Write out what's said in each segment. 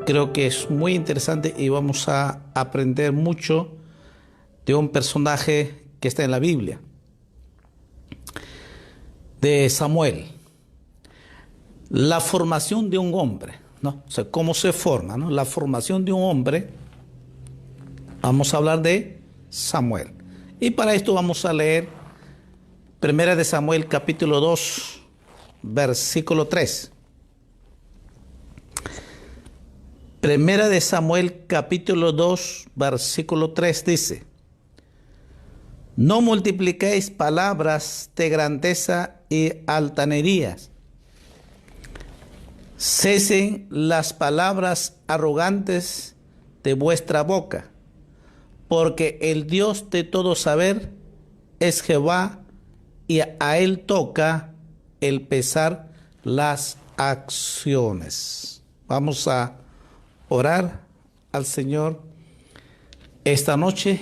Creo que es muy interesante y vamos a aprender mucho de un personaje que está en la Biblia, de Samuel. La formación de un hombre, ¿no? O sea, cómo se forma, ¿no? La formación de un hombre. Vamos a hablar de Samuel. Y para esto vamos a leer 1 de Samuel capítulo 2, versículo 3. 1 de Samuel capítulo 2, versículo 3 dice: No multipliquéis palabras de grandeza y altanerías. Cesen las palabras arrogantes de vuestra boca, porque el Dios de todo saber es Jehová, y a él toca el pesar las acciones. Vamos a orar al Señor esta noche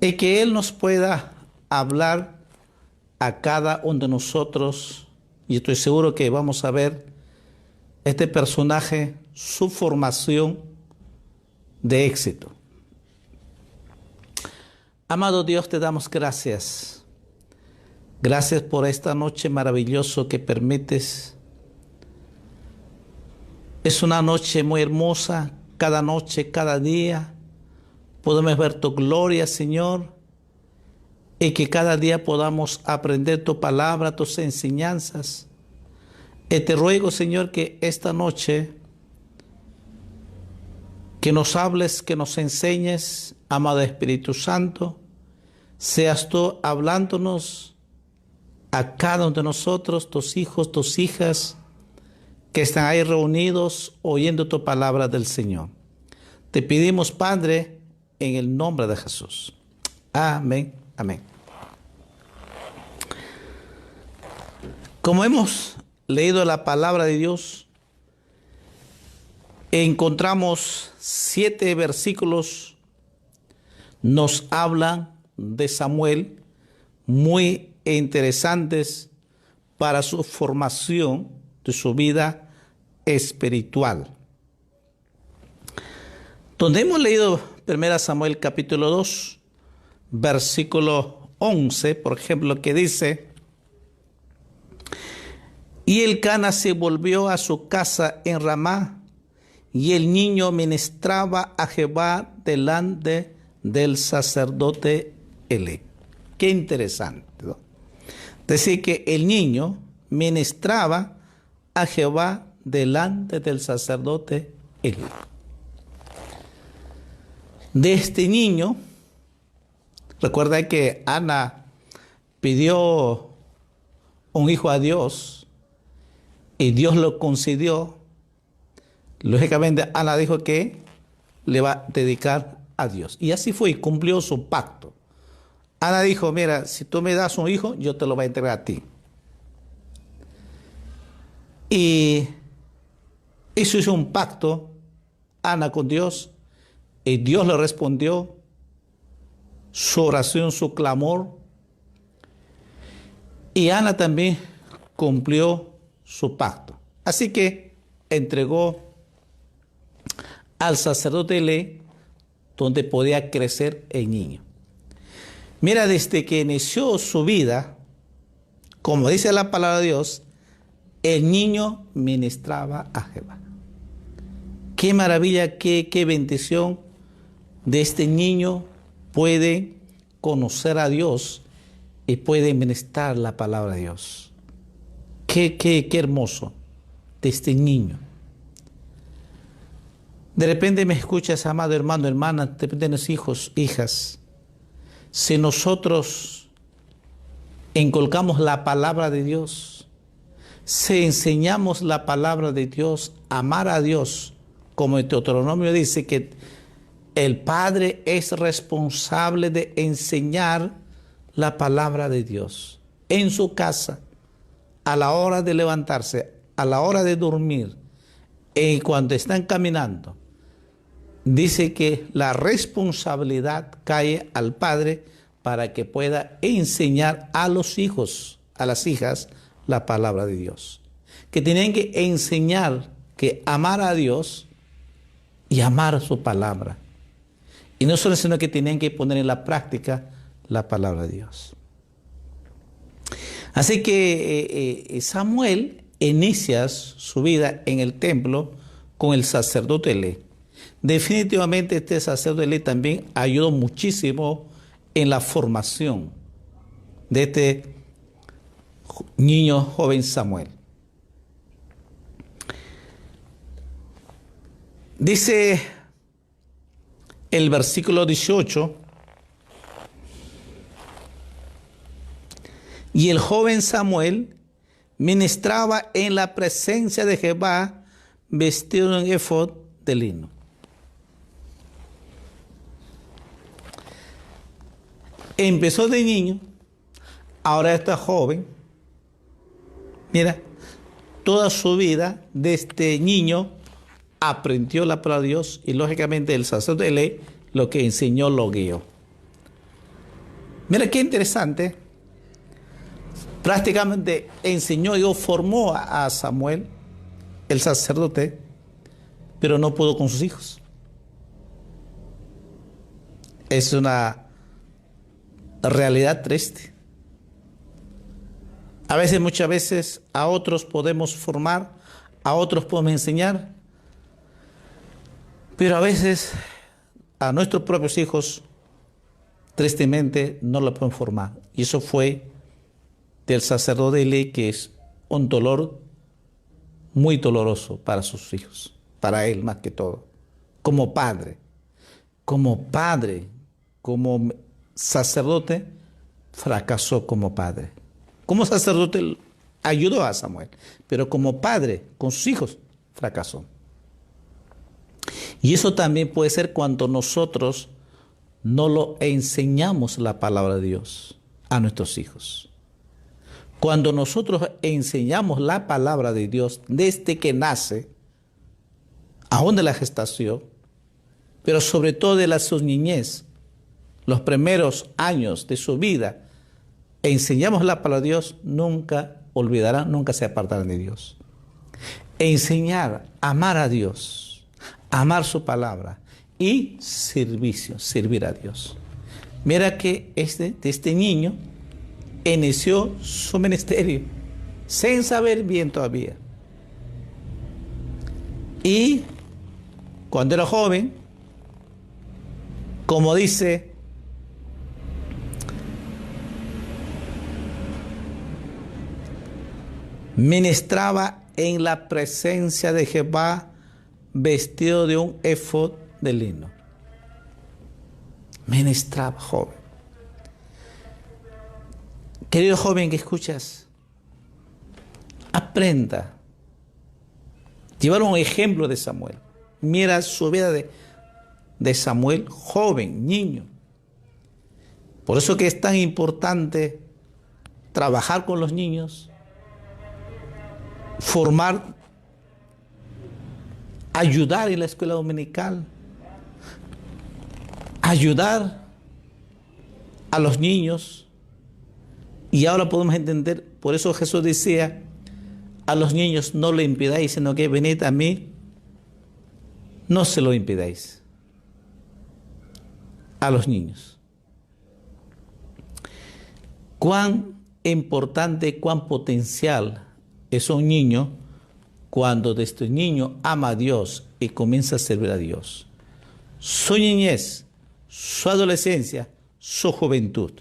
y que Él nos pueda hablar a cada uno de nosotros. Y estoy seguro que vamos a ver este personaje, su formación de éxito. Amado Dios, te damos gracias. Gracias por esta noche maravillosa que permites. Es una noche muy hermosa, cada noche, cada día. Podemos ver tu gloria, Señor, y que cada día podamos aprender tu palabra, tus enseñanzas. Y te ruego, Señor, que esta noche que nos hables, que nos enseñes, amado Espíritu Santo, seas tú hablándonos a cada uno de nosotros, tus hijos, tus hijas, que están ahí reunidos oyendo tu palabra del Señor. Te pedimos, Padre, en el nombre de Jesús. Amén, amén. Como hemos leído la palabra de Dios, encontramos 7 versículos, nos hablan de Samuel, muy interesantes para su formación de su vida espiritual. Donde hemos leído 1 Samuel capítulo 2, versículo 11, por ejemplo, que dice: Y Elcana se volvió a su casa en Ramá, y el niño ministraba a Jehová delante del sacerdote Elí. Qué interesante, ¿no? Decir que el niño ministraba a Jehová delante del sacerdote Elí. De este niño, recuerda que Ana pidió un hijo a Dios y Dios lo concedió. Lógicamente, Ana dijo que le va a dedicar a Dios. Y así fue, y cumplió su pacto. Ana dijo: mira, si tú me das un hijo, yo te lo voy a entregar a ti. Y eso hizo un pacto, Ana, con Dios, y Dios le respondió su oración, su clamor. Y Ana también cumplió su pacto. Así que entregó al sacerdote Elí, donde podía crecer el niño. Mira, desde que inició su vida, como dice la palabra de Dios, el niño ministraba a Jehová. Qué maravilla, qué bendición de este niño. Puede conocer a Dios y puede ministrar la palabra de Dios. Qué hermoso de este niño. De repente me escuchas, amado hermano, hermana, de repente los hijos, hijas. Si nosotros inculcamos la palabra de Dios, si enseñamos la palabra de Dios, amar a Dios, como el Deuteronomio dice que el padre es responsable de enseñar la palabra de Dios en su casa, a la hora de levantarse, a la hora de dormir, y cuando están caminando. Dice que la responsabilidad cae al padre para que pueda enseñar a los hijos, a las hijas, la palabra de Dios. Que tienen que enseñar que amar a Dios y amar su palabra. Y no solo, sino que tenían que poner en la práctica la palabra de Dios. Así que Samuel inicia su vida en el templo con el sacerdote Elí. Definitivamente este sacerdote Elí también ayudó muchísimo en la formación de este niño joven Samuel. Dice el versículo 18: y el joven Samuel ministraba en la presencia de Jehová vestido en un efod de lino. Empezó de niño, ahora está joven. Mira, toda su vida desde niño aprendió la palabra de Dios y lógicamente el sacerdote Elí lo que enseñó lo guió. Mira qué interesante. Prácticamente enseñó y formó a Samuel, el sacerdote, pero no pudo con sus hijos. Es una realidad triste. A veces, muchas veces, a otros podemos formar, a otros podemos enseñar, pero a veces a nuestros propios hijos, tristemente, no los podemos formar. Y eso fue del sacerdote Elí, que es un dolor muy doloroso para sus hijos, para él más que todo, como padre, como sacerdote, fracasó como padre. Como sacerdote ayudó a Samuel, pero como padre con sus hijos fracasó. Y eso también puede ser cuando nosotros no lo enseñamos la palabra de Dios a nuestros hijos. Cuando nosotros enseñamos la palabra de Dios desde que nace, aún de la gestación, pero sobre todo de su niñez, los primeros años de su vida, enseñamos la palabra de Dios, nunca olvidarán, nunca se apartarán de Dios. Enseñar, amar a Dios, amar su palabra y servir a Dios. Mira que este niño inició su ministerio sin saber bien todavía. Y cuando era joven, como dice ministraba en la presencia de Jehová vestido de un efod de lino. Ministraba, joven. Querido joven que escuchas, aprenda. Llevar un ejemplo de Samuel. Mira su vida de Samuel, joven, niño. Por eso que es tan importante trabajar con los niños, formar, ayudar en la escuela dominical, ayudar a los niños. Y ahora podemos entender, por eso Jesús decía, a los niños no lo impidáis, sino que venid a mí, no se lo impidáis. A los niños. Cuán importante, cuán potencial es un niño cuando desde niño ama a Dios y comienza a servir a Dios. Su niñez, su adolescencia, su juventud.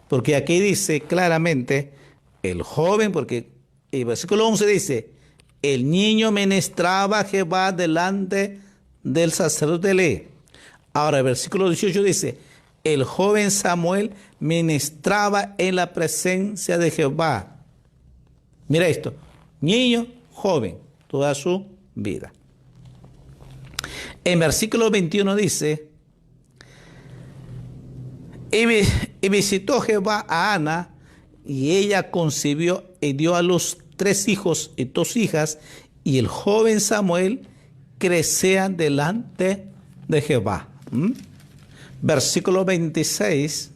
Porque aquí dice claramente, el joven, porque el versículo 11 dice, el niño ministraba a Jehová delante del sacerdote Elí. Ahora el versículo 18 dice, el joven Samuel ministraba en la presencia de Jehová. Mira esto, niño, joven, toda su vida. En versículo 21 dice, y visitó Jehová a Ana, y ella concibió y dio a luz 3 hijos y 2 hijas, y el joven Samuel crecía delante de Jehová. Versículo 26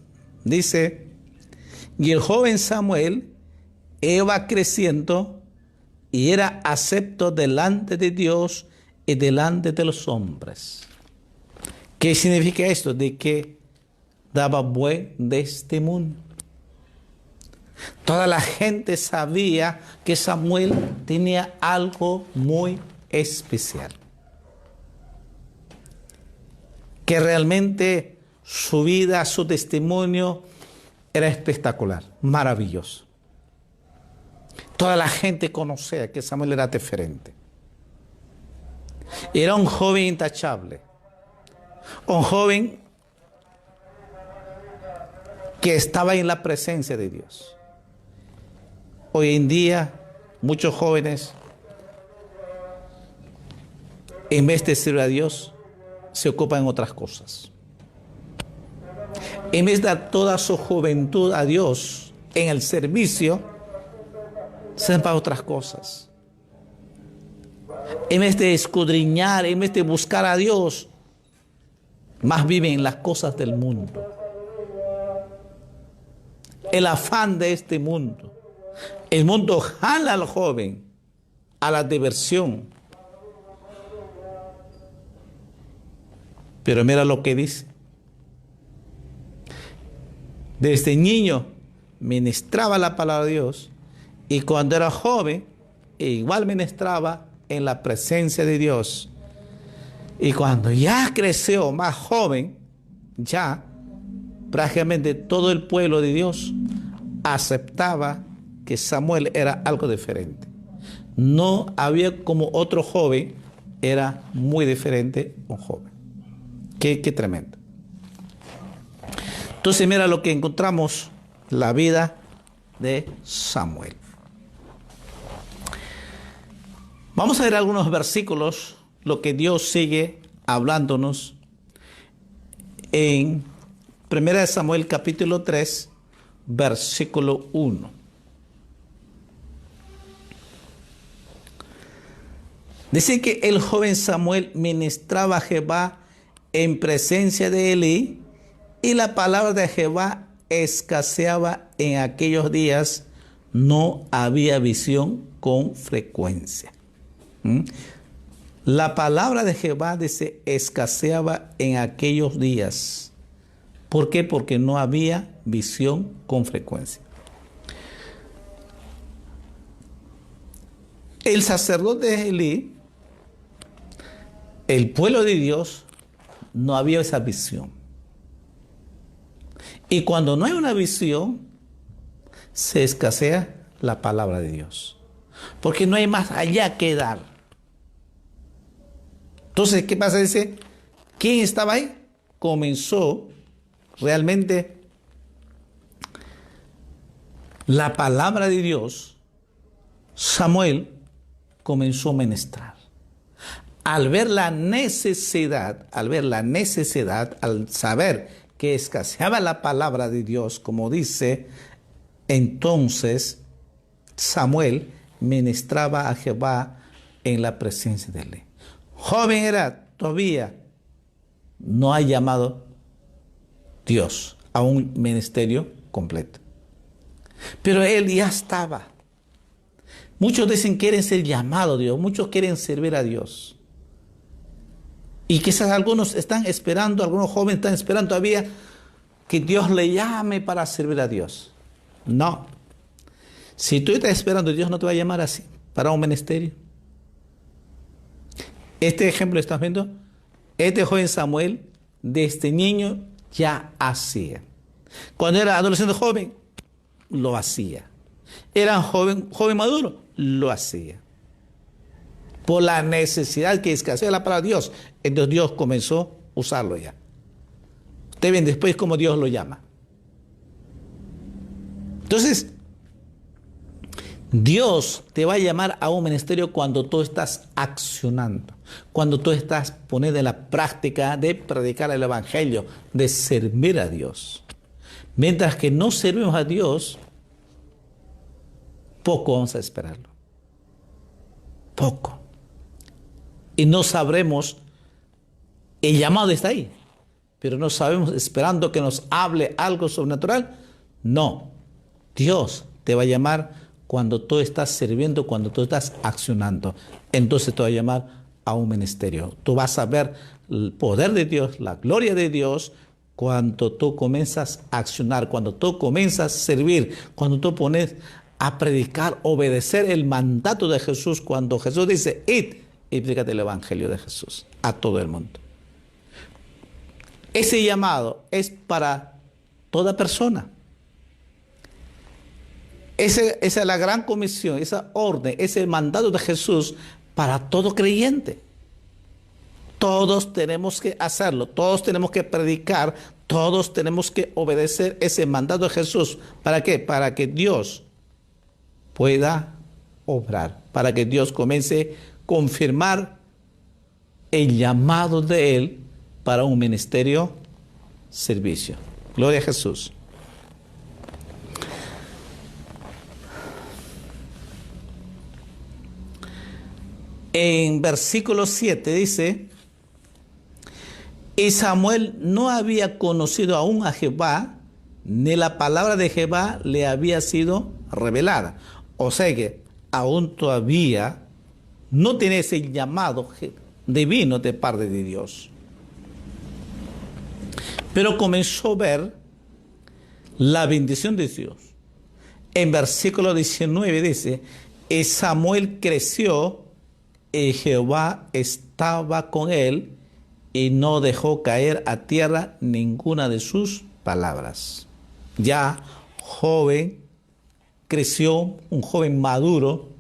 dice, y el joven Samuel iba creciendo y era acepto delante de Dios y delante de los hombres. ¿Qué significa esto? De que daba buen testimonio. Toda la gente sabía que Samuel tenía algo muy especial. Que realmente su vida, su testimonio era espectacular, maravilloso. Toda la gente conocía que Samuel era diferente. Era un joven intachable. Un joven que estaba en la presencia de Dios. Hoy en día, muchos jóvenes, en vez de servir a Dios, se ocupan en otras cosas. En vez de dar toda su juventud a Dios en el servicio, se dan para otras cosas. En vez de escudriñar, en vez de buscar a Dios, más viven en las cosas del mundo. El afán de este mundo. El mundo jala al joven a la diversión. Pero mira lo que dice. Desde niño ministraba la palabra de Dios y cuando era joven igual ministraba en la presencia de Dios. Y cuando ya creció más joven, ya prácticamente todo el pueblo de Dios aceptaba que Samuel era algo diferente. No había como otro joven, era muy diferente un joven. Qué tremendo. Entonces mira lo que encontramos, la vida de Samuel. Vamos a ver algunos versículos, lo que Dios sigue hablándonos en 1 Samuel capítulo 3, versículo 1. Dice que el joven Samuel ministraba a Jehová en presencia de Elí, y la palabra de Jehová escaseaba en aquellos días, no había visión con frecuencia. La palabra de Jehová, dice, escaseaba en aquellos días. ¿Por qué? Porque no había visión con frecuencia. El sacerdote Elí, el pueblo de Dios, no había esa visión. Y cuando no hay una visión, se escasea la palabra de Dios. Porque no hay más allá que dar. Entonces, ¿qué pasa? Dice, ¿quién estaba ahí? Comenzó realmente la palabra de Dios. Samuel comenzó a ministrar. Al ver la necesidad, al saber que escaseaba la palabra de Dios, como dice, entonces Samuel ministraba a Jehová en la presencia de él. Joven era, todavía no ha llamado Dios a un ministerio completo. Pero él ya estaba. Muchos dicen quieren ser llamados a Dios, muchos quieren servir a Dios. Y quizás algunos están esperando, algunos jóvenes están esperando todavía que Dios le llame para servir a Dios. No. Si tú estás esperando, Dios no te va a llamar así, para un ministerio. Este ejemplo estás viendo, este joven Samuel, desde niño ya hacía. Cuando era adolescente joven, lo hacía. Era joven maduro, lo hacía. Por la necesidad que escasea la palabra de Dios, entonces Dios comenzó a usarlo ya. Ustedes ven después cómo Dios lo llama. Entonces, Dios te va a llamar a un ministerio cuando tú estás accionando, cuando tú estás poniendo en la práctica de predicar el evangelio, de servir a Dios. Mientras que no servimos a Dios, poco vamos a esperarlo. Poco. Y no sabremos, el llamado está ahí, pero no sabemos esperando que nos hable algo sobrenatural. No, Dios te va a llamar cuando tú estás sirviendo, cuando tú estás accionando. Entonces te va a llamar a un ministerio. Tú vas a ver el poder de Dios, la gloria de Dios, cuando tú comienzas a accionar, cuando tú comienzas a servir, cuando tú pones a predicar, obedecer el mandato de Jesús, cuando Jesús dice, id y predicad el evangelio de Jesús a todo el mundo. Ese llamado es para toda persona. Esa es la gran comisión, esa orden, ese mandato de Jesús para todo creyente. Todos tenemos que hacerlo, todos tenemos que predicar, todos tenemos que obedecer ese mandato de Jesús. ¿Para qué? Para que Dios pueda obrar, para que Dios comience a confirmar el llamado de Él para un ministerio, servicio. Gloria a Jesús. En versículo 7 dice, y Samuel no había conocido aún a Jehová, ni la palabra de Jehová le había sido revelada. O sea que aún todavía no tiene ese llamado divino de parte de Dios. Pero comenzó a ver la bendición de Dios. En versículo 19 dice, y Samuel creció y Jehová estaba con él y no dejó caer a tierra ninguna de sus palabras. Ya joven, creció, un joven maduro,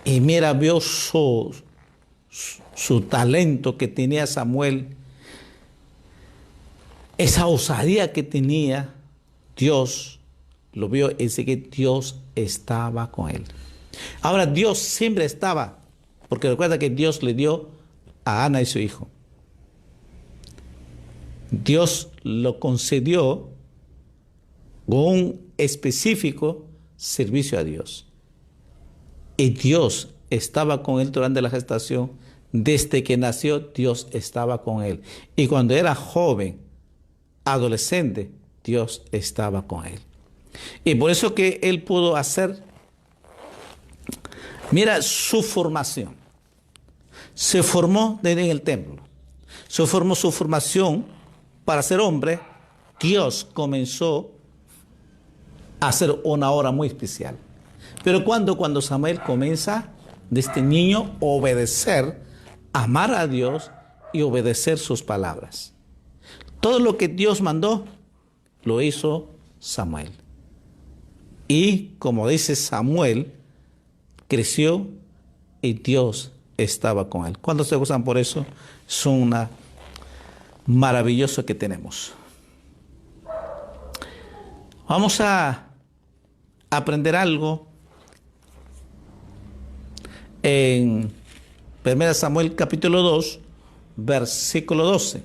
y mira, vio su talento que tenía Samuel, esa osadía que tenía. Dios lo vio y dice que Dios estaba con él. Ahora, Dios siempre estaba, porque recuerda que Dios le dio a Ana y su hijo. Dios lo concedió con un específico servicio a Dios. Y Dios estaba con él durante la gestación. Desde que nació, Dios estaba con él. Y cuando era joven, adolescente, Dios estaba con él. Y por eso que él pudo hacer, mira su formación. Se formó en el templo. Se formó su formación para ser hombre. Dios comenzó a hacer una obra muy especial. Pero cuando Samuel comienza desde niño a obedecer, amar a Dios y obedecer sus palabras. Todo lo que Dios mandó, lo hizo Samuel. Y como dice Samuel, creció y Dios estaba con él. ¿Cuántos se gozan por eso? Es una maravilloso que tenemos. Vamos a aprender algo en 1 Samuel capítulo 2, versículo 12.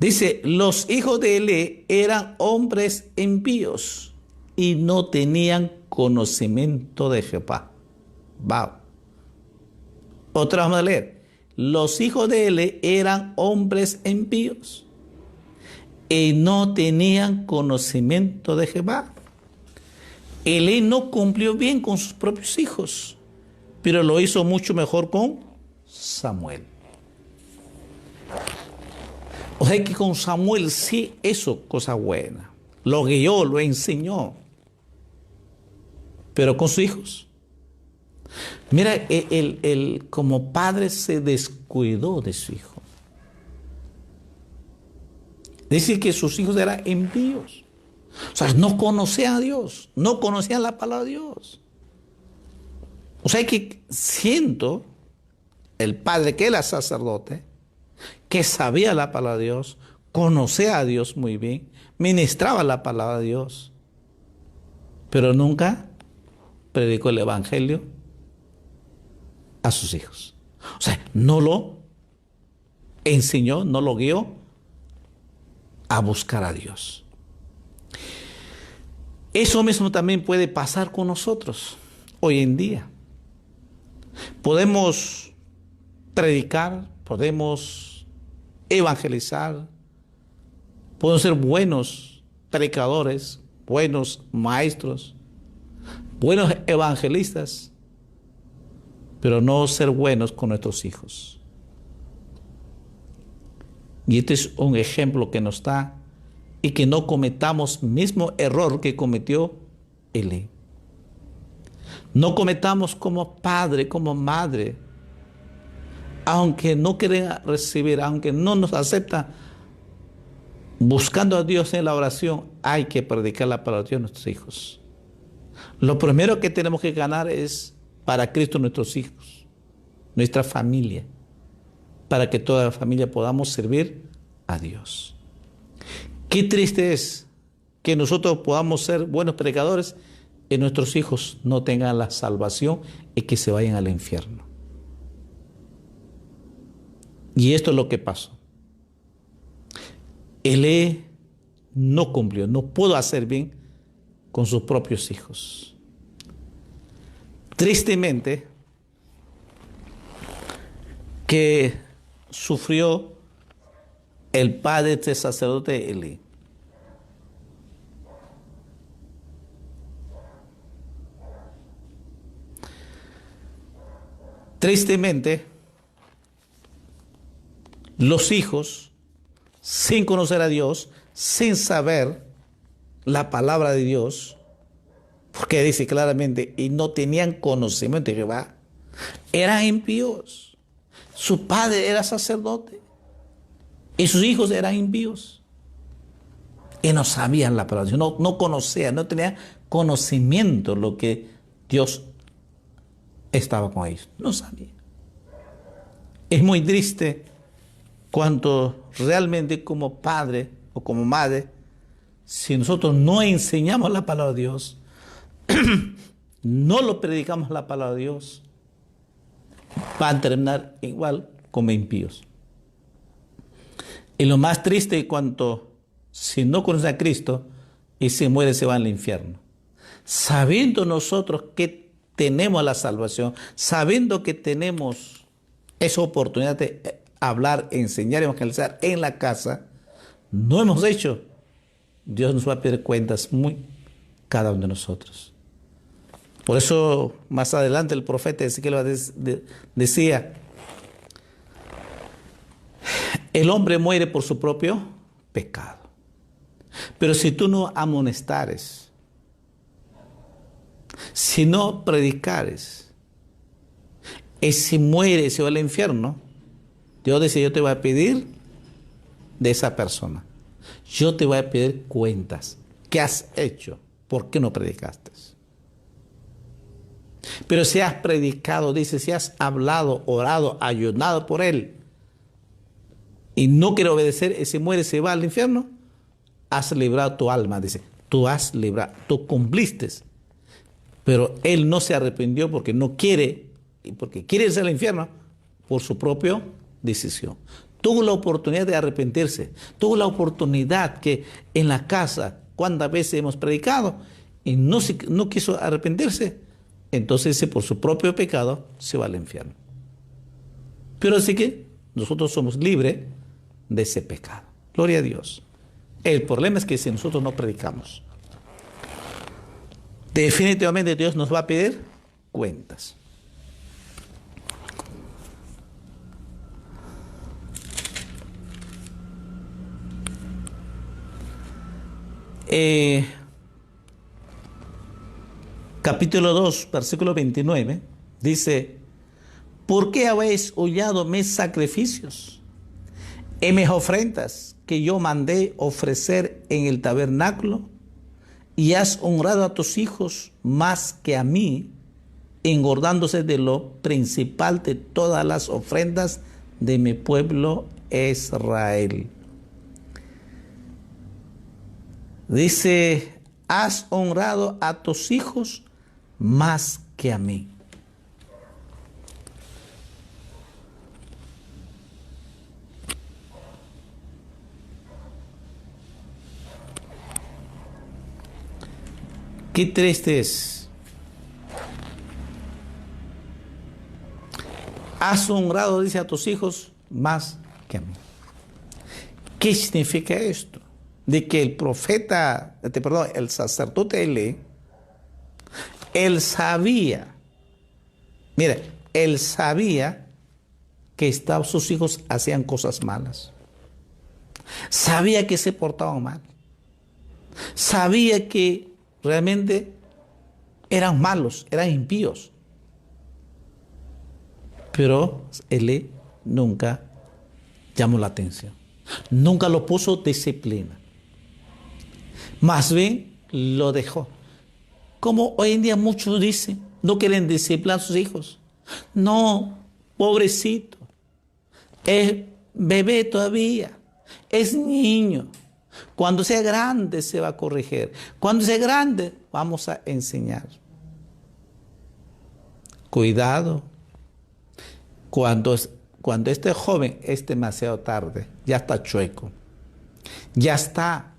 Dice, los hijos de Eli eran hombres impíos y no tenían conocimiento de Jehová. Wow. Otra vamos a leer. Los hijos de Eli eran hombres impíos y no tenían conocimiento de Jehová. Eli no cumplió bien con sus propios hijos, pero lo hizo mucho mejor con Samuel. O sea que con Samuel sí hizo cosa buena. Lo guió, lo enseñó. Pero con sus hijos. Mira, él como padre se descuidó de su hijo. Dice que sus hijos eran impíos. O sea, no conocían a Dios. No conocían la palabra de Dios. O sea que siento el padre que era sacerdote, que sabía la palabra de Dios, conocía a Dios muy bien, ministraba la palabra de Dios, pero nunca predicó el evangelio a sus hijos. O sea, no lo enseñó, no lo guió a buscar a Dios. Eso mismo también puede pasar con nosotros hoy en día. Podemos predicar, podemos evangelizar, podemos ser buenos predicadores, buenos maestros, buenos evangelistas, pero no ser buenos con nuestros hijos. Y este es un ejemplo que nos da, y que no cometamos mismo error que cometió Elí. No cometamos como padre, como madre, aunque no quieren recibir, aunque no nos acepta, buscando a Dios en la oración, hay que predicar la palabra de Dios a nuestros hijos. Lo primero que tenemos que ganar es para Cristo nuestros hijos, nuestra familia, para que toda la familia podamos servir a Dios. Qué triste es que nosotros podamos ser buenos predicadores y nuestros hijos no tengan la salvación y que se vayan al infierno. Y esto es lo que pasó. Elí no cumplió, no pudo hacer bien con sus propios hijos. Tristemente, que sufrió el padre del sacerdote Elí. Tristemente, los hijos, sin conocer a Dios, sin saber la palabra de Dios, porque dice claramente, y no tenían conocimiento de Jehová, eran impíos. Su padre era sacerdote y sus hijos eran impíos. Y no sabían la palabra de Dios, no conocían, no tenían conocimiento de lo que Dios estaba con ellos. No sabían. Es muy triste cuando realmente como padre o como madre, si nosotros no enseñamos la palabra de Dios, no lo predicamos la palabra de Dios, van a terminar igual como impíos. Y lo más triste es cuando, si no conoce a Cristo y se muere, se va al infierno. Sabiendo nosotros que tenemos la salvación, sabiendo que tenemos esa oportunidad de hablar, enseñar, evangelizar en la casa, no hemos hecho, Dios nos va a pedir cuentas cada uno de nosotros. Por eso más adelante el profeta Ezequiel decía, el hombre muere por su propio pecado. Pero si tú no amonestares, si no predicares, y si muere y se va al infierno, Dios dice, yo te voy a pedir de esa persona. Yo te voy a pedir cuentas. ¿Qué has hecho? ¿Por qué no predicaste? Pero si has predicado, dice, si has hablado, orado, ayunado por él, y no quiere obedecer, y si muere, se va al infierno, has librado tu alma, dice. Tú has librado, tú cumpliste. Pero él no se arrepintió porque no quiere, y porque quiere irse al infierno por su propia decisión. Tuvo la oportunidad de arrepentirse, tuvo la oportunidad que en la casa, cuántas veces hemos predicado, y no quiso arrepentirse, entonces por su propio pecado se va al infierno. Pero así que nosotros somos libres de ese pecado. Gloria a Dios. El problema es que si nosotros no predicamos, definitivamente Dios nos va a pedir cuentas. Capítulo 2, versículo 29, dice, ¿por qué habéis hollado mis sacrificios y mis ofrendas que yo mandé ofrecer en el tabernáculo? Y has honrado a tus hijos más que a mí, engordándose de lo principal de todas las ofrendas de mi pueblo Israel. Dice, has honrado a tus hijos más que a mí. Qué triste es. Has honrado, dice, a tus hijos más que a mí. ¿Qué significa esto? De que el profeta, perdón, el sacerdote Elí, él sabía, mire, él sabía que sus hijos hacían cosas malas. Sabía que se portaban mal. Sabía que realmente eran malos, eran impíos. Pero Elí nunca llamó la atención. Nunca lo puso disciplina. Más bien lo dejó. Como hoy en día muchos dicen, no quieren disciplinar a sus hijos. No, pobrecito. Es bebé todavía. Es niño. Cuando sea grande se va a corregir. Cuando sea grande vamos a enseñar. Cuidado. Cuando este joven es demasiado tarde, ya está chueco. Ya está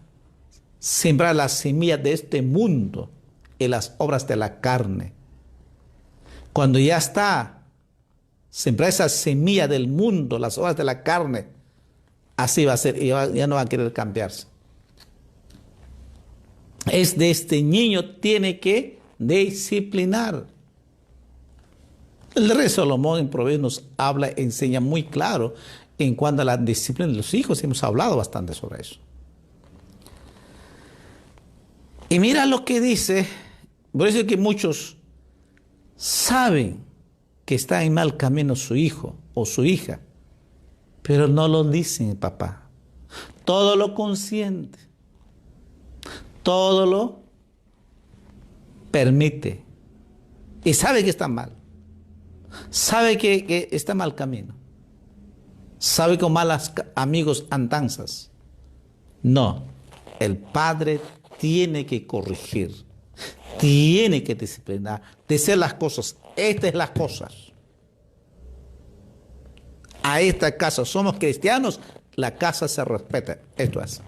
sembrada la semilla de este mundo en las obras de la carne. Cuando ya está sembrada esa semilla del mundo, las obras de la carne, así va a ser y ya no va a querer cambiarse. Es de este niño tiene que disciplinar. El rey Salomón en Proverbios nos habla, enseña muy claro en cuanto a la disciplina de los hijos. Hemos hablado bastante sobre eso. Y mira lo que dice, por eso es que muchos saben que está en mal camino su hijo o su hija, pero no lo dicen, papá. Todo lo consiente, todo lo permite y sabe que está mal. Sabe que está mal camino. Sabe con malos amigos andanzas. No, el padre tiene que corregir, tiene que disciplinar, decir las cosas. Estas son las cosas. A esta casa somos cristianos, la casa se respeta. Esto es.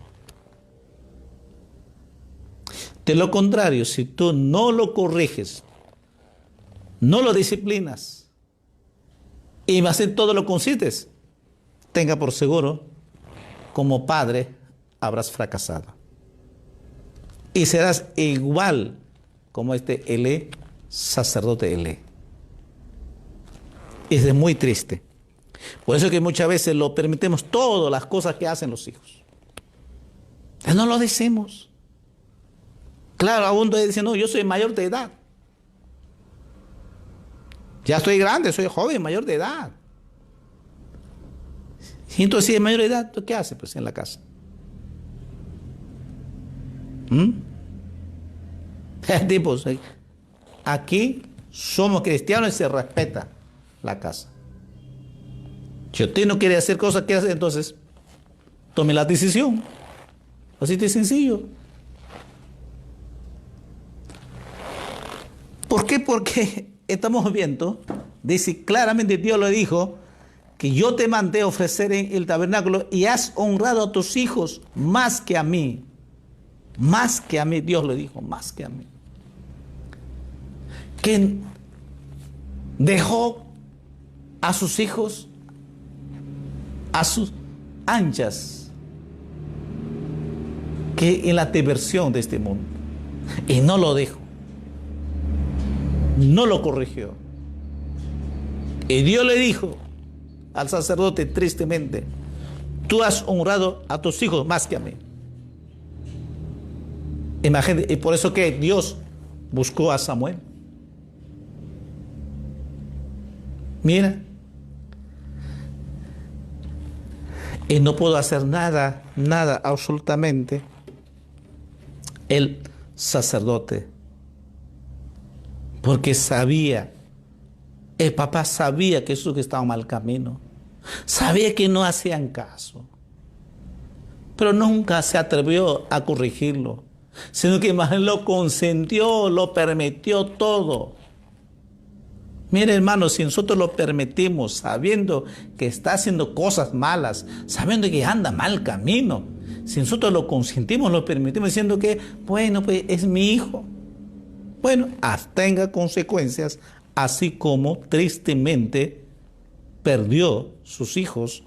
De lo contrario, si tú no lo corriges, no lo disciplinas, y más en todo lo consientes, tenga por seguro, como padre habrás fracasado. Y serás igual como este Elí, sacerdote Elí. Es muy triste. Por eso que muchas veces lo permitimos todas las cosas que hacen los hijos. No lo decimos. Claro, aún dice, no, yo soy mayor de edad. Ya estoy grande, soy joven, mayor de edad. Y entonces, si es mayor de edad, ¿qué hace pues en la casa? Tipos, aquí somos cristianos y se respeta la casa. Si usted no quiere hacer cosas que hace, entonces tome la decisión. Así de sencillo. ¿Por qué? Porque estamos viendo, dice claramente Dios lo dijo, que yo te mandé a ofrecer en el tabernáculo y has honrado a tus hijos más que a mí. Más que a mí, Dios lo dijo, más que a mí. Que dejó a sus hijos a sus anchas, que en la diversión de este mundo. Y no lo dejó. No lo corrigió. Y Dios le dijo al sacerdote tristemente, tú has honrado a tus hijos más que a mí. Imagínate, y por eso que Dios buscó a Samuel. Mira. Y no pudo hacer nada, nada absolutamente el sacerdote. Porque sabía, el papá sabía que eso que estaba en mal camino. Sabía que no hacían caso. Pero nunca se atrevió a corregirlo. Sino que más lo consentió, lo permitió todo. Mire, hermano, si nosotros lo permitimos sabiendo que está haciendo cosas malas, sabiendo que anda mal camino, si nosotros lo consentimos, lo permitimos diciendo que, bueno, pues es mi hijo. Bueno, tenga consecuencias, así como tristemente perdió sus hijos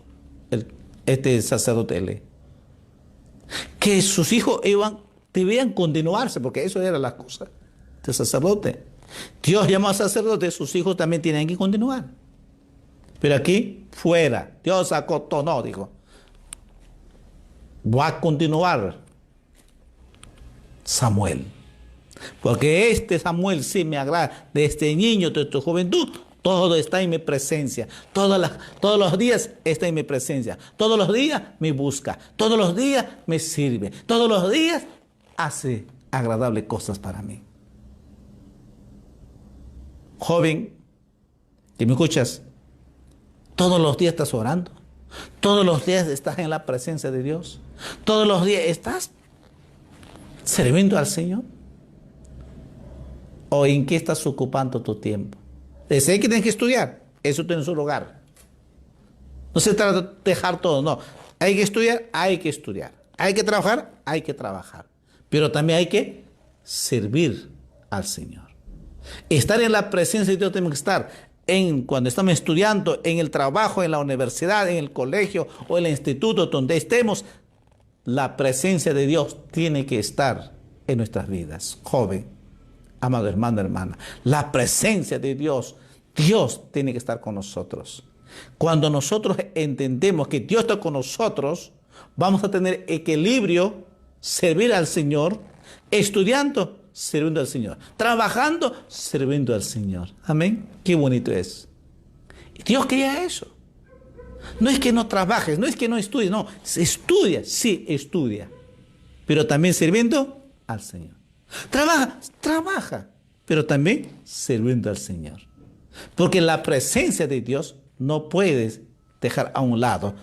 este sacerdote Elí. que sus hijos debían continuarse, porque eso era la cosa del sacerdote. Dios llamó al sacerdote, sus hijos también tienen que continuar. Pero aquí, fuera, Dios acotonó, dijo, va a continuar Samuel. Porque este Samuel sí me agrada, de este niño, de tu juventud, todo está en mi presencia. Todos los días está en mi presencia. Todos los días me busca. Todos los días me sirve. Todos los días hace agradables cosas para mí. Joven, que me escuchas, todos los días estás orando. Todos los días estás en la presencia de Dios. Todos los días estás sirviendo al Señor. ¿O en qué estás ocupando tu tiempo? Sé que tienes que estudiar, eso tiene su lugar. No se trata de dejar todo, no. Hay que estudiar, hay que estudiar. Hay que trabajar. Pero también hay que servir al Señor. Estar en la presencia de Dios tenemos que estar cuando estamos estudiando, en el trabajo, en la universidad, en el colegio o en el instituto donde estemos. La presencia de Dios tiene que estar en nuestras vidas. Joven, amado hermano, hermana, la presencia de Dios tiene que estar con nosotros. Cuando nosotros entendemos que Dios está con nosotros, vamos a tener equilibrio, servir al Señor, estudiando, sirviendo al Señor, trabajando, sirviendo al Señor. Amén. Qué bonito es. Dios quería eso. No es que no trabajes, no es que no estudies, no, estudia, sí, estudia, pero también sirviendo al Señor. Trabaja, pero también sirviendo al Señor. Porque la presencia de Dios no puedes dejar a un lado.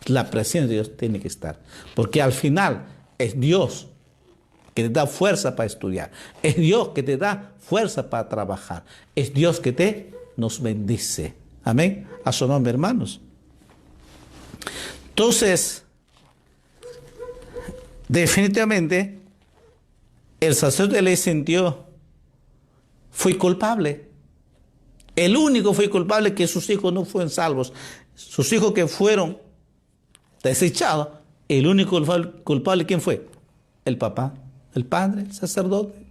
La presencia de Dios tiene que estar. Porque al final es Dios que te da fuerza para estudiar. Es Dios que te da fuerza para trabajar. Es Dios que nos bendice. Amén. A su nombre, hermanos. Entonces, definitivamente, el sacerdote le sintió, fue culpable. El único fue culpable que sus hijos no fueron salvos. Sus hijos que fueron desechados, el único culpable, ¿quién fue? El papá, el padre, el sacerdote.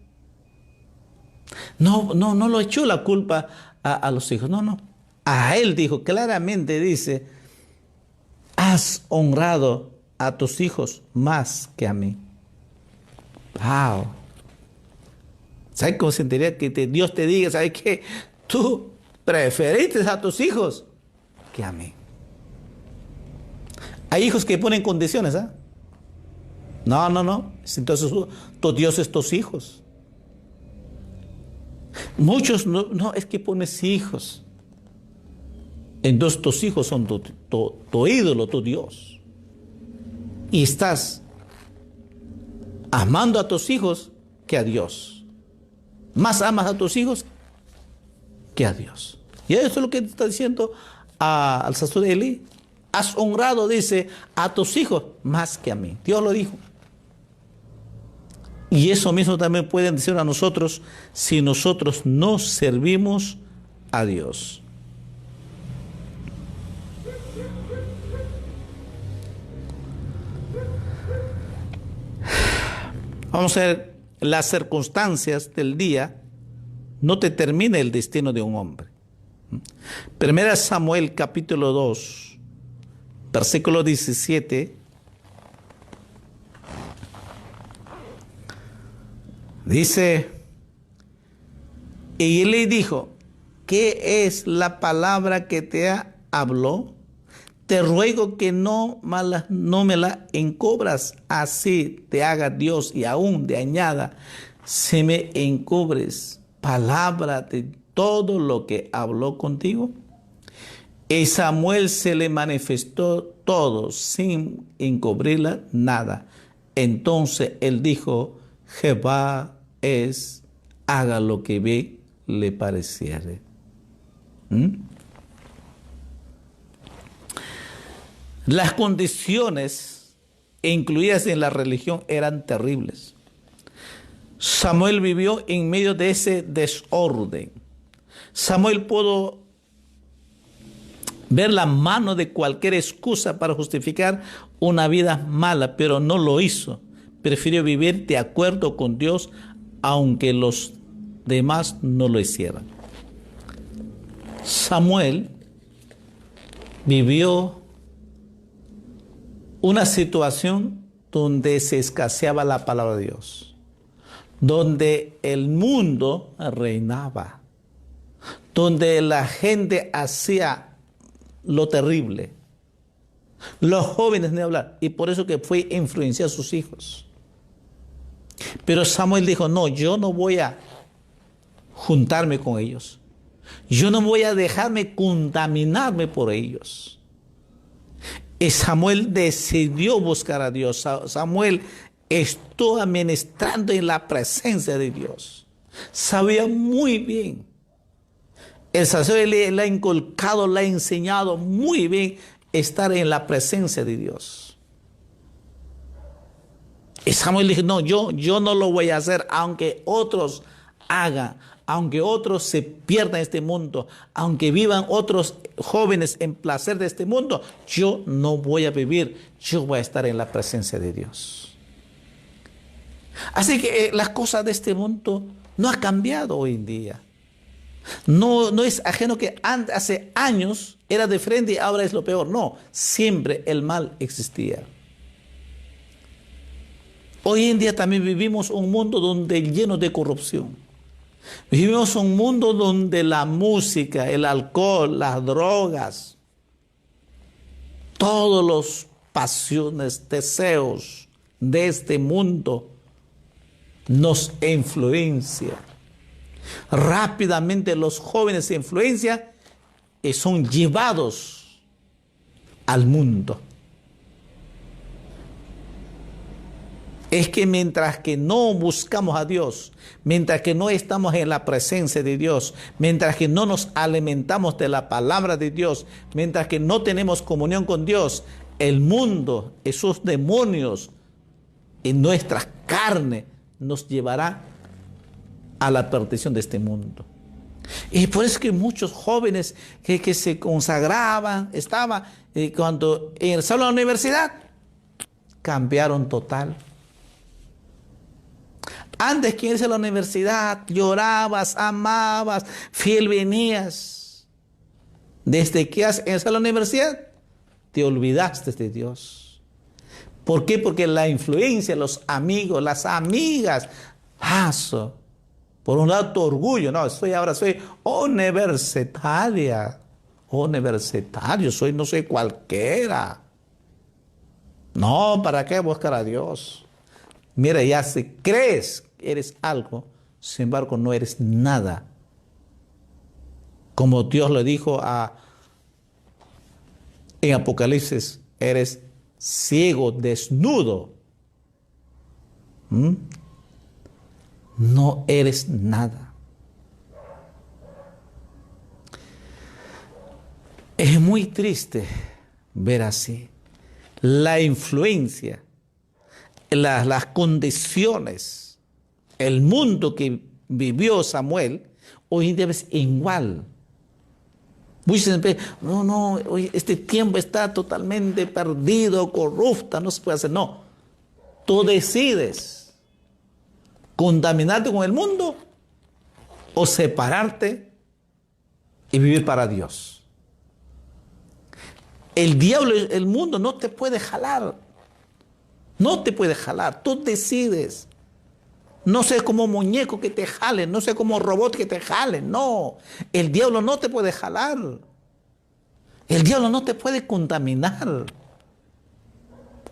No lo echó la culpa a los hijos, no. A él dijo, claramente dice, has honrado a tus hijos más que a mí. Wow. ¿Sabes cómo sentiría que Dios te diga, sabes qué? Tú preferiste a tus hijos que a mí. Hay hijos que ponen condiciones, ¿ah? No. Entonces tu Dios es tus hijos. Muchos no es que pones hijos. Entonces tus hijos son tu ídolo, tu Dios. Y estás amando a tus hijos que a Dios. Más amas a tus hijos que a Dios. Y eso es lo que está diciendo al sacerdote Elí. Has honrado, dice, a tus hijos más que a mí. Dios lo dijo. Y eso mismo también pueden decir a nosotros si nosotros no servimos a Dios. Vamos a ver, las circunstancias del día no determinan el destino de un hombre. Primera Samuel capítulo 2, versículo 17. Dice, y le dijo, ¿qué es la palabra que te habló? Te ruego que no me la encubras, así te haga Dios y aún te añada, si me encubres palabra de todo lo que habló contigo. Y Samuel se le manifestó todo sin encubrirla nada. Entonces él dijo, Jehová haga lo que ve le pareciere. Las condiciones incluidas en la religión eran terribles. Samuel vivió en medio de ese desorden. Samuel pudo ver la mano de cualquier excusa para justificar una vida mala, pero no lo hizo. Prefirió vivir de acuerdo con Dios, aunque los demás no lo hicieran. Samuel vivió una situación donde se escaseaba la palabra de Dios, donde el mundo reinaba, donde la gente hacía lo terrible, los jóvenes ni hablar, y por eso que fue influenciar a sus hijos. Pero Samuel dijo, no, yo no voy a juntarme con ellos, yo no voy a dejarme contaminarme por ellos. Y Samuel decidió buscar a Dios. Samuel estuvo administrando en la presencia de Dios. Sabía muy bien. El sacerdote le ha inculcado, le ha enseñado muy bien estar en la presencia de Dios. Y Samuel dijo, no, yo no lo voy a hacer, aunque otros hagan, aunque otros se pierdan en este mundo, aunque vivan otros jóvenes en placer de este mundo, yo no voy a vivir, yo voy a estar en la presencia de Dios. Así que las cosas de este mundo no han cambiado hoy en día. No es ajeno que hace años era de frente y ahora es lo peor. No, siempre el mal existía. Hoy en día también vivimos un mundo donde lleno de corrupción. Vivimos un mundo donde la música, el alcohol, las drogas, todos los pasiones, deseos de este mundo nos influencian. Rápidamente los jóvenes se influencian y son llevados al mundo. Es que mientras que no buscamos a Dios, mientras que no estamos en la presencia de Dios, mientras que no nos alimentamos de la palabra de Dios, mientras que no tenemos comunión con Dios, el mundo, esos demonios en nuestra carne nos llevará a la perdición de este mundo. Y por eso que muchos jóvenes que se consagraban, estaban cuando ingresaron a la universidad, cambiaron total. Antes que irse a la universidad, llorabas, amabas, fiel venías. Desde que has ingresado a la universidad, te olvidaste de Dios. ¿Por qué? Porque la influencia, los amigos, las amigas, paso. Por un lado, tu orgullo, no, ahora soy universitaria, universitario, no soy cualquiera. No, ¿para qué buscar a Dios? Mira, ya si crees que eres algo, sin embargo no eres nada. Como Dios le dijo en Apocalipsis, eres ciego, desnudo. No eres nada. Es muy triste ver así la influencia, las condiciones, el mundo que vivió Samuel, hoy en día es igual. Muchos dicen, no, este tiempo está totalmente perdido, corrupta, no se puede hacer. No, tú decides contaminarte con el mundo o separarte y vivir para Dios. El diablo, el mundo no te puede jalar. No te puede jalar, tú decides. No sé como muñeco que te jalen, no sé como robot que te jalen, no. El diablo no te puede jalar. El diablo no te puede contaminar.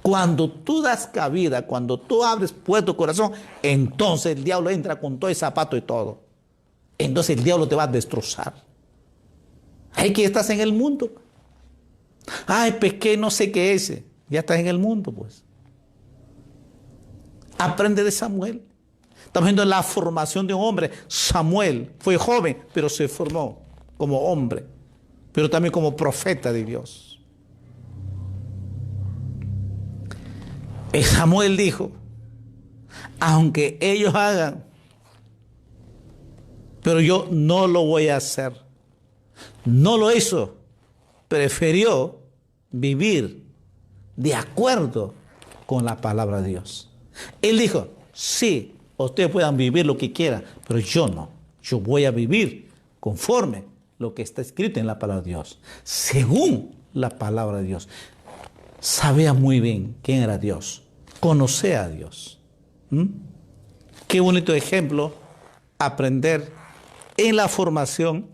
Cuando tú das cabida, cuando tú abres tu corazón, entonces el diablo entra con todo el zapato y todo. Entonces el diablo te va a destrozar. Ay, que estás en el mundo. Ay, pequé, no sé qué es. Ya estás en el mundo, pues. Aprende de Samuel. Estamos viendo la formación de un hombre. Samuel fue joven, pero se formó como hombre, pero también como profeta de Dios. Y Samuel dijo, aunque ellos hagan, pero yo no lo voy a hacer. No lo hizo. prefirió vivir de acuerdo con la palabra de Dios. Él dijo, sí, ustedes puedan vivir lo que quieran, pero yo no. Yo voy a vivir conforme lo que está escrito en la palabra de Dios, según la palabra de Dios. Sabía muy bien quién era Dios, conocía a Dios. Qué bonito ejemplo aprender en la formación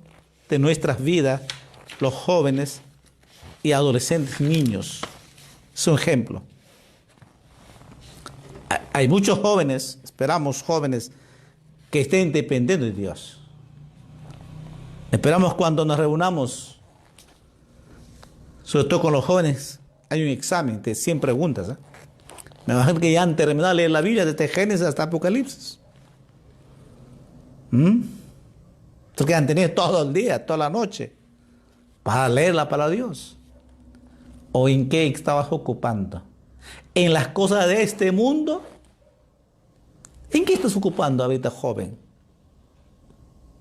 de nuestras vidas, los jóvenes y adolescentes, niños. Es un ejemplo. Hay muchos jóvenes, esperamos jóvenes, que estén dependiendo de Dios. Esperamos cuando nos reunamos, sobre todo con los jóvenes, hay un examen de 100 preguntas. Me imagino que ya han terminado de leer la Biblia desde Génesis hasta Apocalipsis. Entonces han tenido todo el día, toda la noche, para leer la palabra de Dios. ¿O en qué estabas ocupando? ¿En las cosas de este mundo? ¿En qué estás ocupando ahorita, joven?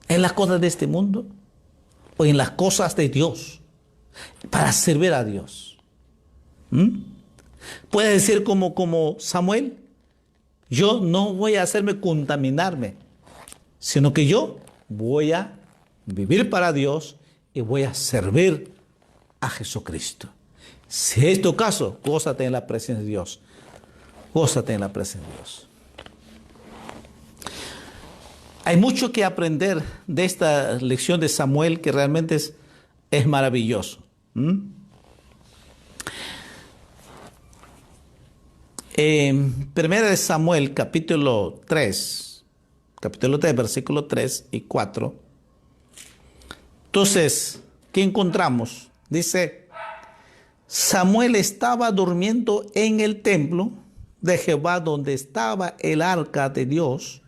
¿En las cosas de este mundo? ¿O en las cosas de Dios? Para servir a Dios. Puedes decir como Samuel, yo no voy a hacerme contaminarme, sino que yo voy a vivir para Dios y voy a servir a Jesucristo. Si es tu caso, gózate en la presencia de Dios. Gózate en la presencia de Dios. Hay mucho que aprender de esta lección de Samuel que realmente es maravilloso. Primera de Samuel, capítulo 3, versículo 3 y 4. Entonces, ¿qué encontramos? Dice, Samuel estaba durmiendo en el templo de Jehová donde estaba el arca de Dios,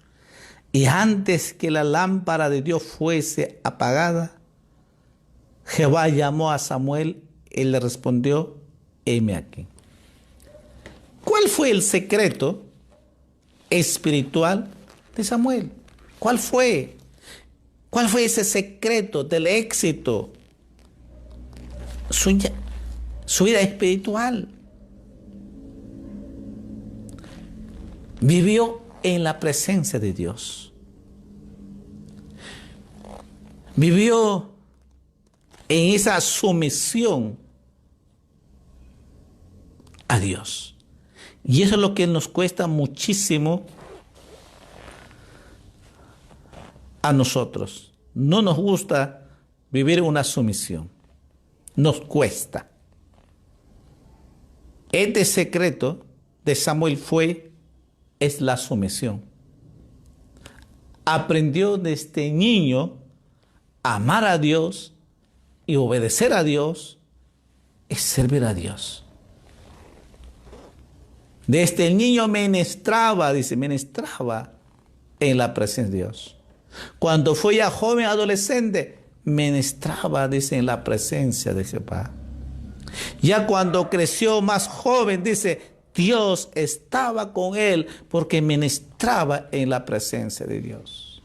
y antes que la lámpara de Dios fuese apagada, Jehová llamó a Samuel y le respondió, heme aquí. ¿Cuál fue el secreto espiritual de Samuel? ¿Cuál fue? ¿Cuál fue ese secreto del éxito? Su vida espiritual. Vivió en la presencia de Dios. Vivió en esa sumisión a Dios. Y eso es lo que nos cuesta muchísimo a nosotros. No nos gusta vivir una sumisión. Nos cuesta. Este secreto de Samuel es la sumisión. Aprendió desde niño a amar a Dios y obedecer a Dios es servir a Dios. Desde el niño ministraba en la presencia de Dios. Cuando fue ya joven, adolescente, ministraba, en la presencia de Jehová. Ya cuando creció más joven, Dios estaba con él porque ministraba en la presencia de Dios.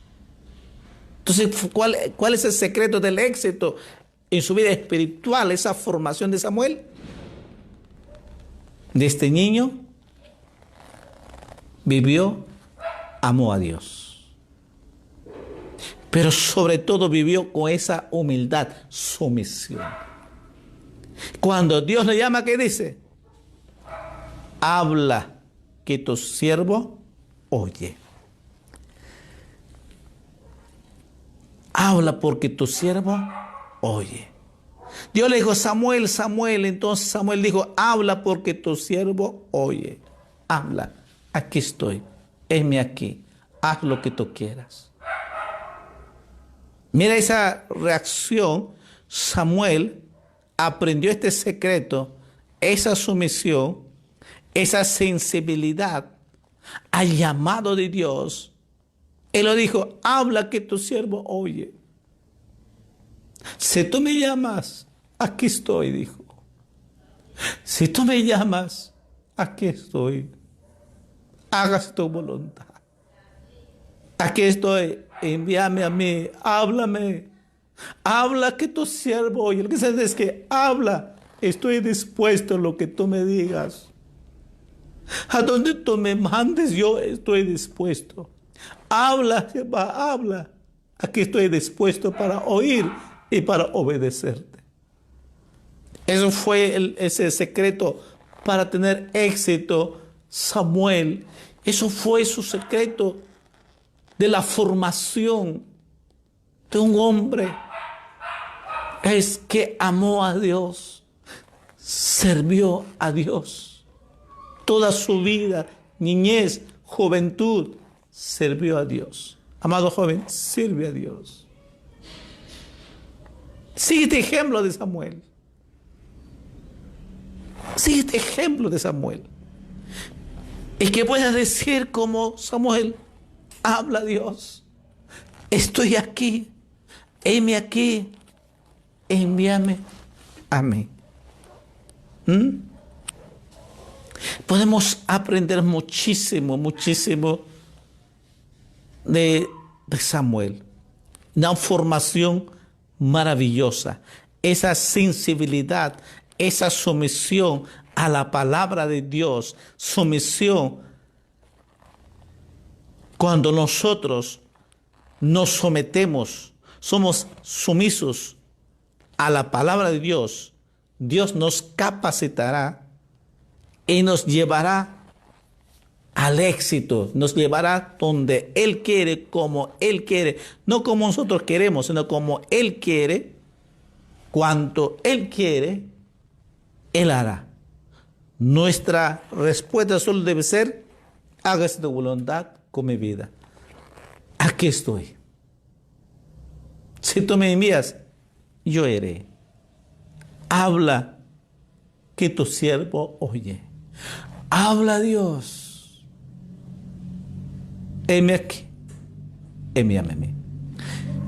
Entonces, ¿cuál es el secreto del éxito en su vida espiritual, esa formación de Samuel? De este niño vivió, amó a Dios. Pero sobre todo vivió con esa humildad, sumisión. Cuando Dios le llama, ¿qué dice? Habla, que tu siervo oye. Habla porque tu siervo oye. Dios le dijo, Samuel, Samuel. Entonces Samuel dijo, habla porque tu siervo oye. Habla, aquí estoy, heme aquí, haz lo que tú quieras. Mira esa reacción. Samuel aprendió este secreto, esa sumisión, esa sensibilidad al llamado de Dios. Él lo dijo, habla que tu siervo oye. Si tú me llamas, aquí estoy, dijo. Si tú me llamas, aquí estoy. Hágase tu voluntad. Aquí estoy, envíame a mí, háblame. Habla que tu siervo oye. Lo que se dice es que habla. Estoy dispuesto a lo que tú me digas. A donde tú me mandes, yo estoy dispuesto. Habla, Jehová, habla. Aquí estoy dispuesto para oír y para obedecerte. Eso fue ese secreto para tener éxito, Samuel. Eso fue su secreto de la formación de un hombre. Es que amó a Dios, sirvió a Dios. Toda su vida, niñez, juventud, sirvió a Dios. Amado joven, sirve a Dios. Sigue este ejemplo de Samuel. Sigue este ejemplo de Samuel. Y que puedas decir como Samuel, habla a Dios. Estoy aquí. Heme aquí. Envíame a mí. Podemos aprender muchísimo, muchísimo de Samuel. Una formación maravillosa. Esa sensibilidad, esa sumisión a la palabra de Dios. Sumisión. Cuando nosotros nos sometemos, somos sumisos a la palabra de Dios, Dios nos capacitará y nos llevará al éxito, nos llevará donde Él quiere, como Él quiere, no como nosotros queremos, sino como Él quiere, cuanto Él quiere, Él hará. Nuestra respuesta solo debe ser, hágase tu voluntad con mi vida. Aquí estoy. Si tú me envías, yo iré. Habla que tu siervo oye. Habla a Dios. Heme aquí. Envíame a mí.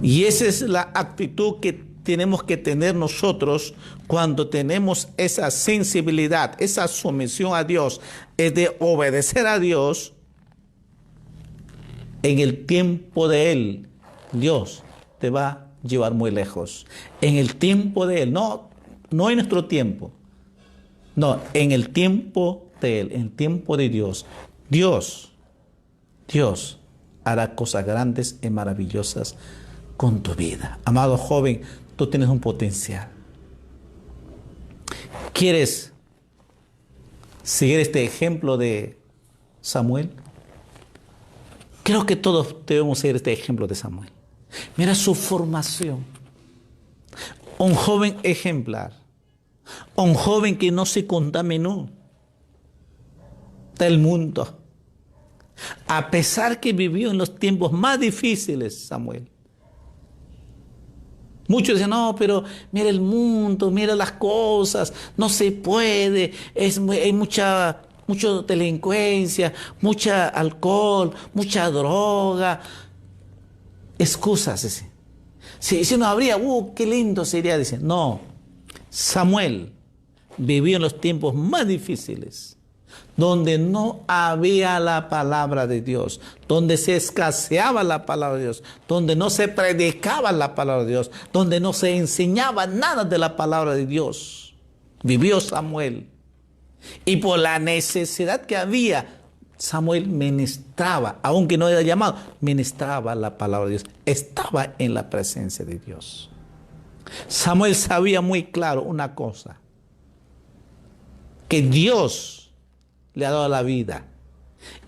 Y esa es la actitud que tenemos que tener nosotros cuando tenemos esa sensibilidad, esa sumisión a Dios, es de obedecer a Dios. En el tiempo de Él, Dios te va a llevar muy lejos. En el tiempo de Él, no en nuestro tiempo. No, en el tiempo de Él, en el tiempo de Dios. Dios hará cosas grandes y maravillosas con tu vida. Amado joven, tú tienes un potencial. ¿Quieres seguir este ejemplo de Samuel? Creo que todos debemos seguir este ejemplo de Samuel. Mira su formación. Un joven ejemplar. Un joven que no se contaminó del mundo. A pesar que vivió en los tiempos más difíciles, Samuel. Muchos dicen, no, pero mira el mundo, mira las cosas, no se puede, hay mucha delincuencia, mucha alcohol, mucha droga. Excusas, dice. Si no habría, qué lindo sería, dice. No, Samuel vivió en los tiempos más difíciles, donde no había la palabra de Dios, donde se escaseaba la palabra de Dios, donde no se predicaba la palabra de Dios, donde no se enseñaba nada de la palabra de Dios. Vivió Samuel. Y por la necesidad que había, Samuel ministraba, aunque no era llamado, ministraba la palabra de Dios. Estaba en la presencia de Dios. Samuel sabía muy claro una cosa, que Dios le ha dado la vida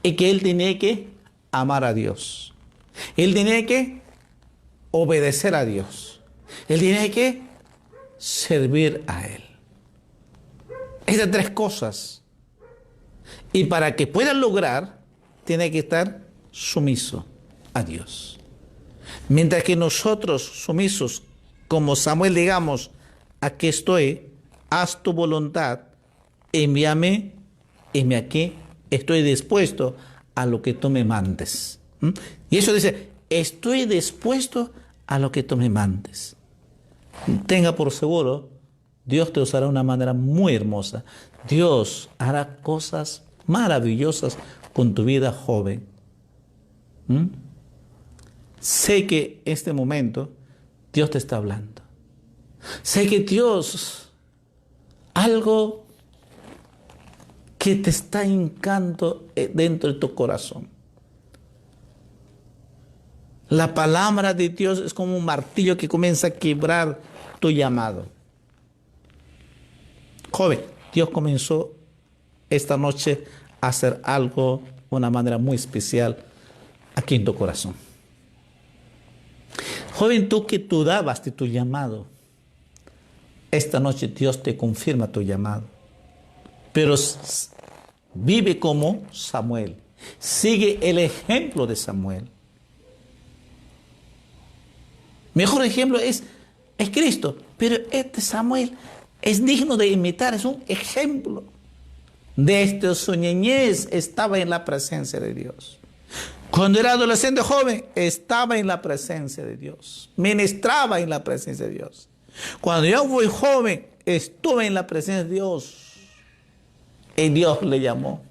y que él tenía que amar a Dios. Él tenía que obedecer a Dios. Él tenía que servir a Él. Estas tres cosas. Y para que pueda lograr, tiene que estar sumiso a Dios. Mientras que nosotros sumisos, como Samuel, digamos, aquí estoy, haz tu voluntad, envíame, heme aquí, estoy dispuesto a lo que tú me mandes. Y eso dice, estoy dispuesto a lo que tú me mandes. Tenga por seguro, Dios te usará de una manera muy hermosa. Dios hará cosas maravillosas con tu vida, joven. Sé que este momento Dios te está hablando. Sé que Dios, algo que te está hincando dentro de tu corazón. La palabra de Dios es como un martillo que comienza a quebrar tu llamado. Joven, Dios comenzó esta noche a hacer algo de una manera muy especial aquí en tu corazón. Joven, tú que dudabas de tu llamado, esta noche Dios te confirma tu llamado. Pero vive como Samuel. Sigue el ejemplo de Samuel. Mejor ejemplo es Cristo. Pero este Samuel es digno de imitar, es un ejemplo. Desde su niñez estaba en la presencia de Dios. Cuando era adolescente joven, estaba en la presencia de Dios. Ministraba en la presencia de Dios. Cuando yo fui joven, estuve en la presencia de Dios. Y Dios le llamó.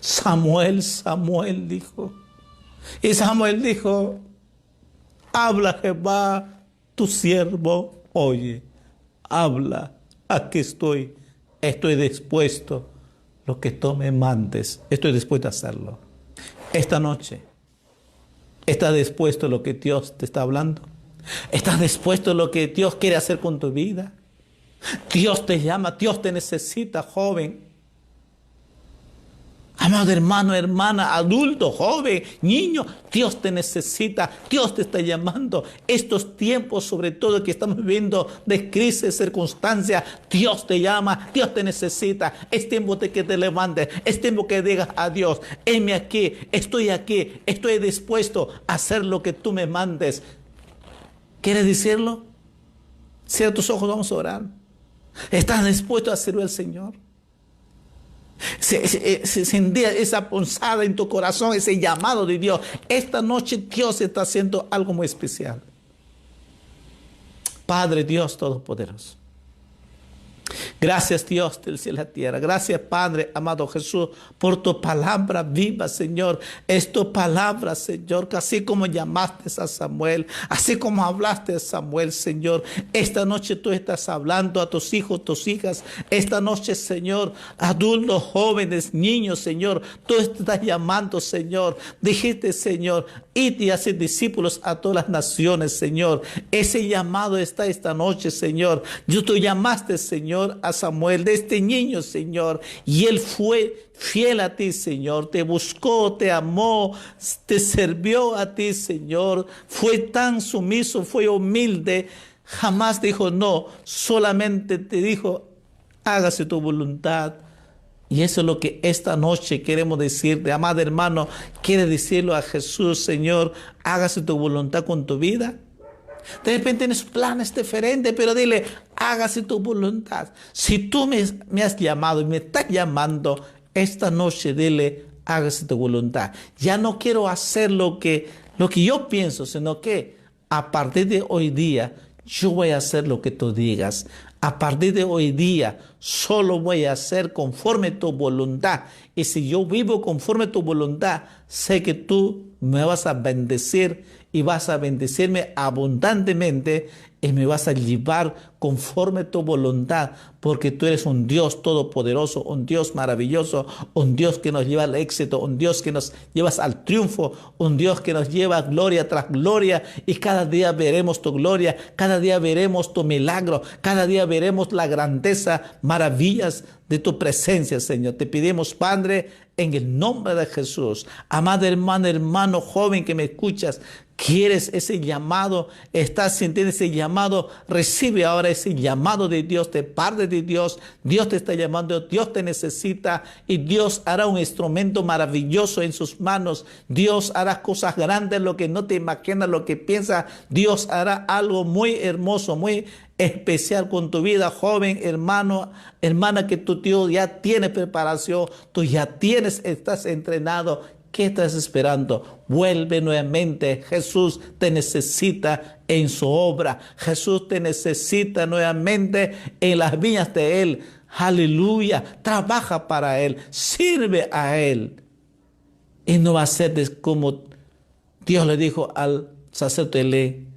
Samuel, Samuel dijo. Y Samuel dijo, habla Jehová, tu siervo oye. Habla, aquí estoy dispuesto. Lo que tú me mandes, estoy dispuesto a hacerlo. Esta noche, ¿estás dispuesto a lo que Dios te está hablando? ¿Estás dispuesto a lo que Dios quiere hacer con tu vida? Dios te llama, Dios te necesita, joven. Amado hermano, hermana, adulto, joven, niño, Dios te necesita, Dios te está llamando. Estos tiempos, sobre todo que estamos viviendo de crisis, circunstancias, Dios te llama, Dios te necesita. Es tiempo de que te levantes, es tiempo que digas a Dios, heme aquí, estoy dispuesto a hacer lo que tú me mandes. ¿Quieres decirlo? Cierra tus ojos, vamos a orar. ¿Estás dispuesto a servir al Señor? Se sentía esa punzada en tu corazón, ese llamado de Dios. Esta noche Dios está haciendo algo muy especial. Padre Dios Todopoderoso, gracias Dios del cielo y la tierra. Gracias Padre, amado Jesús, por tu palabra viva, Señor. Es tu palabra, Señor, que así como llamaste a Samuel, así como hablaste a Samuel, Señor, esta noche tú estás hablando a tus hijos, tus hijas. Esta noche, Señor, adultos, jóvenes, niños, Señor, tú estás llamando, Señor. Dijiste, Señor, id y haced discípulos a todas las naciones, Señor. Ese llamado está esta noche, Señor. Tú llamaste, Señor, a Samuel, de este niño, Señor, y él fue fiel a ti, Señor, te buscó, te amó, te sirvió a ti, Señor, fue tan sumiso, fue humilde, jamás dijo no, solamente te dijo, hágase tu voluntad. Y eso es lo que esta noche queremos decirte, amado hermano, quiere decirlo a Jesús, Señor, hágase tu voluntad con tu vida. De repente tienes planes diferentes, pero dile, hágase tu voluntad. Si tú me has llamado y me estás llamando, esta noche dile, hágase tu voluntad. Ya no quiero hacer lo que yo pienso, sino que a partir de hoy día, yo voy a hacer lo que tú digas. A partir de hoy día, solo voy a hacer conforme tu voluntad. Y si yo vivo conforme tu voluntad, sé que tú me vas a bendecir y vas a bendecirme abundantemente y me vas a llevar conforme tu voluntad, porque tú eres un Dios todopoderoso, un Dios maravilloso, un Dios que nos lleva al éxito, un Dios que nos lleva al triunfo, un Dios que nos lleva gloria tras gloria, y cada día veremos tu gloria, cada día veremos tu milagro, cada día veremos la grandeza, maravillas de tu presencia, Señor. Te pedimos, Padre, en el nombre de Jesús. Amado hermano, hermano joven que me escuchas, ¿quieres ese llamado? ¿Estás sintiendo ese llamado? Recibe ahora ese llamado de Dios, de parte de Dios. Dios te está llamando, Dios te necesita, y Dios hará un instrumento maravilloso en sus manos. Dios hará cosas grandes, lo que no te imaginas, lo que piensas. Dios hará algo muy hermoso, muy especial con tu vida, joven, hermano, hermana, que tu Dios ya tiene preparación, tú ya estás entrenado. ¿Qué estás esperando? Vuelve nuevamente. Jesús te necesita en su obra. Jesús te necesita nuevamente en las viñas de Él. Aleluya. Trabaja para Él. Sirve a Él. Y no va a ser como Dios le dijo al sacerdote Elí: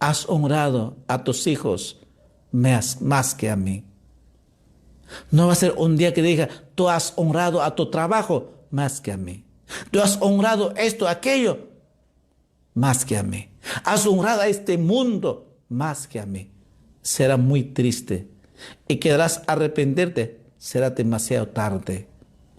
has honrado a tus hijos más que a mí. No va a ser un día que diga, tú has honrado a tu trabajo más que a mí. Tú has honrado esto, aquello, más que a mí. Has honrado a este mundo más que a mí. Será muy triste y quedarás arrepentirte. Será demasiado tarde.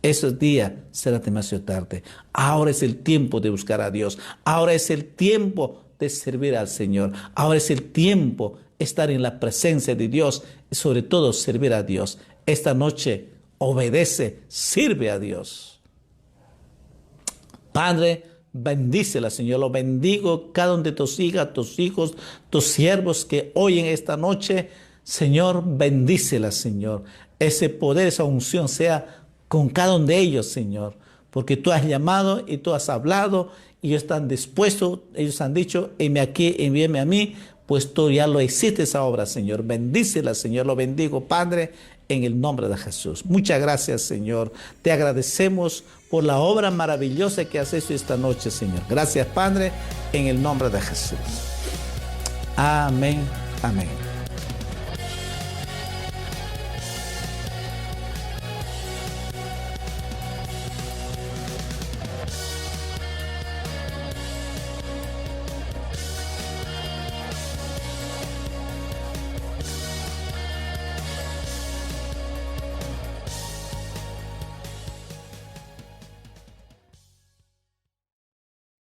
Esos días será demasiado tarde. Ahora es el tiempo de buscar a Dios. Ahora es el tiempo de servir al Señor. Ahora es el tiempo de estar en la presencia de Dios y sobre todo servir a Dios. Esta noche obedece, sirve a Dios. Padre, bendícela, Señor. Lo bendigo cada uno de tus hijas, tus hijos, tus siervos que oyen esta noche. Señor, bendícela, Señor. Ese poder, esa unción sea con cada uno de ellos, Señor. Porque tú has llamado y tú has hablado y ellos están dispuestos. Ellos han dicho, envíame aquí, envíame a mí. Pues tú ya lo hiciste esa obra, Señor. Bendícela, Señor. Lo bendigo, Padre, en el nombre de Jesús. Muchas gracias, Señor. Te agradecemos por la obra maravillosa que has hecho esta noche, Señor. Gracias, Padre, en el nombre de Jesús. Amén. Amén.